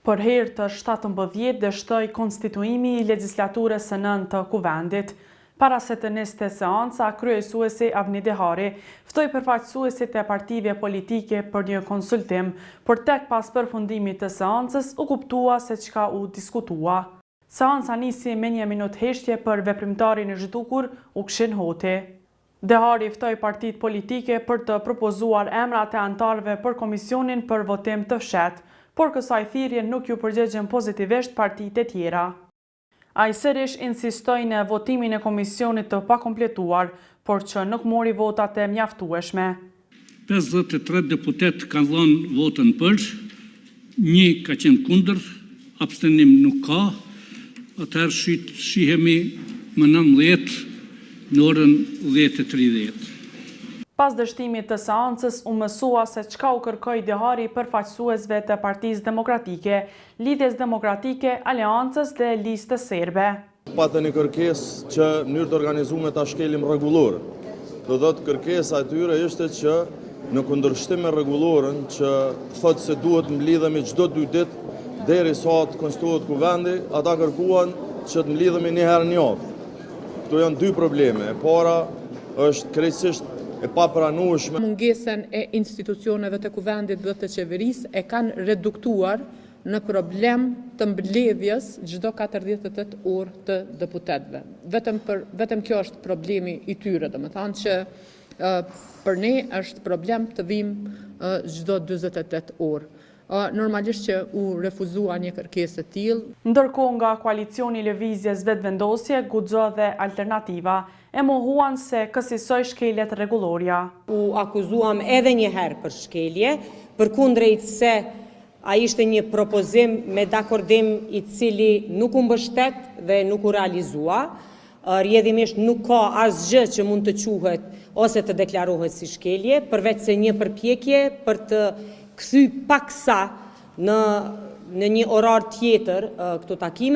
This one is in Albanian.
Për herë të 17 dështoi konstituimi i legjislaturës së 9 të Kuvendit. Para se të niste seanca, kryesuesi Avni Dehari ftoi përfaqësuesit e partive politike për një konsultim, por tek pas përfundimit të seancës u kuptua se çka u diskutua. Seanca nisi me 1 minutë heshtje për veprimtarin e zhdukur Ukshin Hoti. Dehari ftoi partitë politike për të propozuar emrat e anëtarëve për komisionin për votim të fshehtë, por kësaj thirrje nuk ju përgjigjen pozitivisht partitë e tjera. Ai sërish insistoi në votimin e komisionit të pakompletuar, por që nuk mori votat e mjaftueshme. 53 deputet kanë dhënë votën për, 1 ka qenë kundër, abstenim nuk ka. Atëherë shihemi më 19 në orën 10:30. Pas dështimit të seancës u mësua se çka u kërkoi Dehari përfaqësuesve të Partisë Demokratike, Lidhjes Demokratike, Aleancës dhe Listës Serbe. Patën një kërkesë që në mënyrë të organizuar ta shkelim rregullor. Do thotë kërkesa e tyre ishte që në kundërshtim me rregullorën që thotë se duhet mbledhemi çdo 2 ditë derisa të konstituohet kuvendi, ata kërkuan që të mbledhemi një herë në javë. Këto janë 2 probleme. E para është krejtësisht e papranueshme. Mungesën e institucioneve të kuvendit dhe të qeverisë e kanë reduktuar në problem të mbledhjes çdo 48 orë të deputetëve. Vetëm kjo është problemi i tyre, domethënë që për ne është problem të vim çdo 48 orë. Normalisht që u refuzua një kërkesë e tillë. Ndërkohë nga koalicioni Lëvizjes Vetëvendosje, Guxo dhe Alternativa e mohuan se kësisoj shkeljet rregulloria. U akuzuam edhe një herë për shkelje, përkundrejt se ai ishte një propozim me dakordim i cili nuk u mbështet dhe nuk u realizua. Rrjedhimisht nuk ka asgjë që mund të quhet ose të deklarohet si shkelje, përveç se një përpjekje për të kthy paksa në një orar tjetër këto takime.